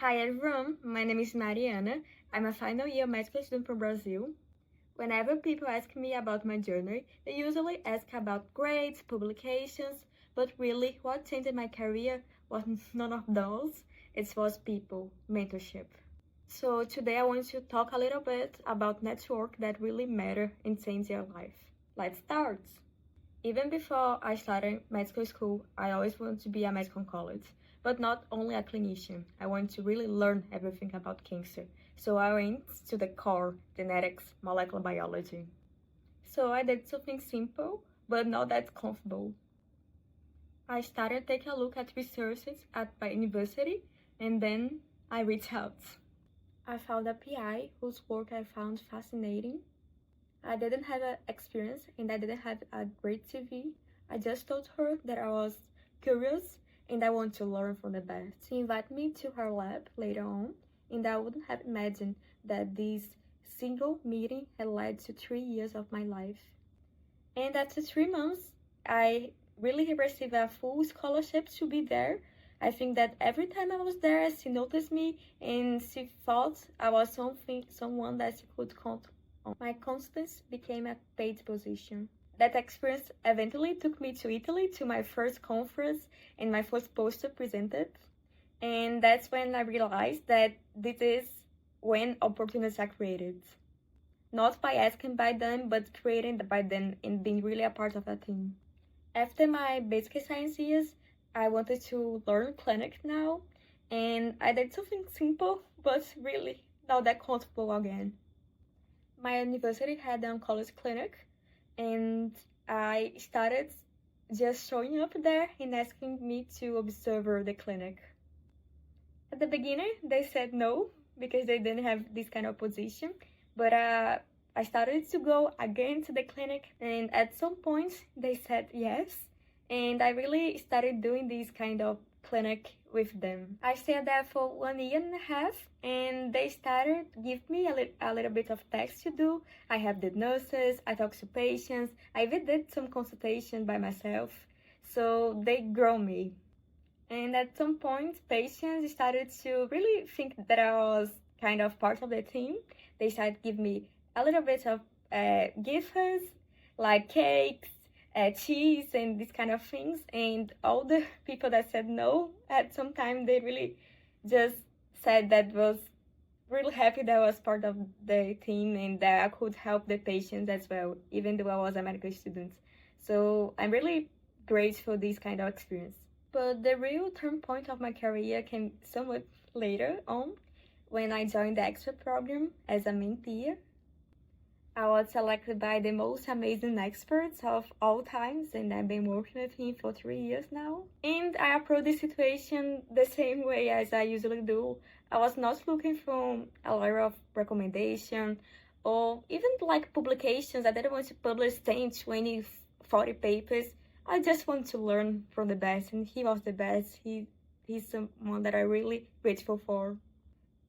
Hi everyone, my name is Mariana. I'm a final year medical student from Brazil. Whenever people ask me about my journey, they usually ask about grades, publications, but really what changed my career was none of those. It was people, mentorship. So today I want to talk a little bit about network that really matter and change your life. Let's start! Even before I started medical school, I always wanted to be a medical oncologist, but not only a clinician. I wanted to really learn everything about cancer. So I went to the core, genetics, molecular biology. So I did something simple, but not that comfortable. I started taking a look at resources at my university, and then I reached out. I found a PI whose work I found fascinating. I didn't have an experience and I didn't have a great CV. I just told her that I was curious and I want to learn from the best. She invited me to her lab later on, and I wouldn't have imagined that this single meeting had led to 3 years of my life. And after 3 months, I really received a full scholarship to be there. I think that every time I was there, she noticed me and she thought I was someone that she could count on. My constance became a paid position. That experience eventually took me to Italy to my first conference and my first poster presented. And that's when I realized that this is when opportunities are created. Not by asking by them, but created by them and being really a part of a team. After my basic science years, I wanted to learn clinic now, and I did something simple, but really not that comfortable again. My university had an oncology clinic, and I started just showing up there and asking me to observe the clinic. At the beginning, they said no because they didn't have this kind of position, but I started to go again to the clinic, and at some point they said yes, and I really started doing this kind of clinic with them. I stayed there for 1 year and a half, and they started give me a little bit of text to do. I have the nurses, I talk to patients, I even did some consultation by myself, so they grow me. And at some point, patients started to really think that I was kind of part of the team. They started to give me a little bit of gifts, like cakes, cheese, and these kind of things. And all the people that said no at some time, they really just said that was really happy that I was part of the team and that I could help the patients as well, even though I was a medical student. So I'm really grateful for this kind of experience. But the real turn point of my career came somewhat later on, when I joined the extra program as a mentee. I was selected by the most amazing experts of all times, and I've been working with him for 3 years now. And I approached the situation the same way as I usually do. I was not looking for a lot of recommendation or even like publications. I didn't want to publish 10, 20, 40 papers. I just want to learn from the best, and he was the best. He's someone that I'm really grateful for.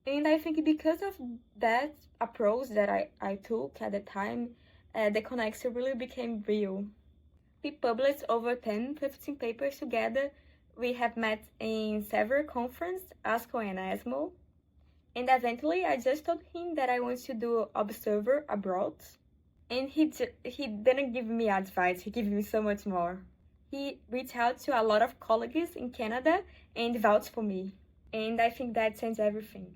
And I think because of that approach that I took at the time, the connection really became real. We published over 10, 15 papers together. We have met in several conferences, ASCO and ESMO. And eventually I just told him that I want to do observer abroad. And he didn't give me advice, he gave me so much more. He reached out to a lot of colleagues in Canada and vouched for me. And I think that changed everything.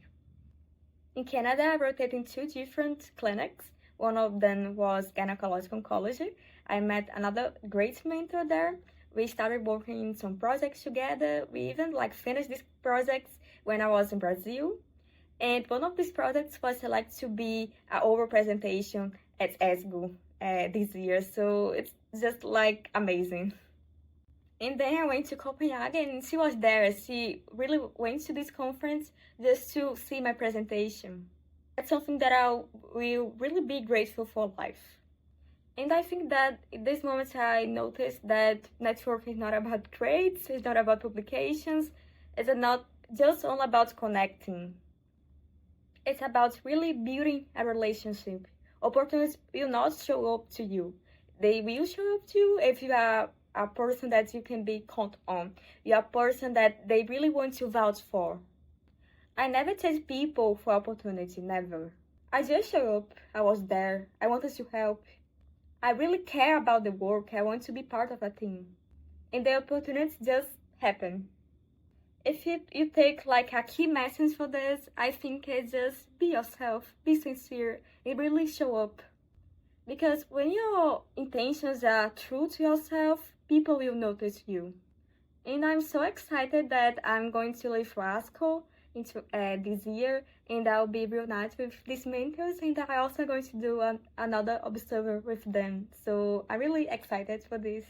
In Canada, I rotated in 2 different clinics. One of them was gynecological oncology. I met another great mentor there. We started working in some projects together. We even finished these projects when I was in Brazil. And one of these projects was selected to be an oral presentation at ESGO this year. So it's just amazing. And then I went to Copenhagen and she was there. She really went to this conference just to see my presentation. That's something that I will really be grateful for life. And I think that in this moment I noticed that networking is not about grades, it's not about publications, it's not just all about connecting. It's about really building a relationship. Opportunities will not show up to you. They will show up to you if you are a person that you can be count on. You're a person that they really want to vouch for. I never chase people for opportunity, never. I just show up. I was there. I wanted to help. I really care about the work. I want to be part of a team. And the opportunities just happen. If you take like a key message for this, I think it's just be yourself, be sincere, and really show up. Because when your intentions are true to yourself, people will notice you. And I'm so excited that I'm going to leave Rasco into this year, and I'll be reunited with these mentors, and I'm also going to do another observer with them. So I'm really excited for this.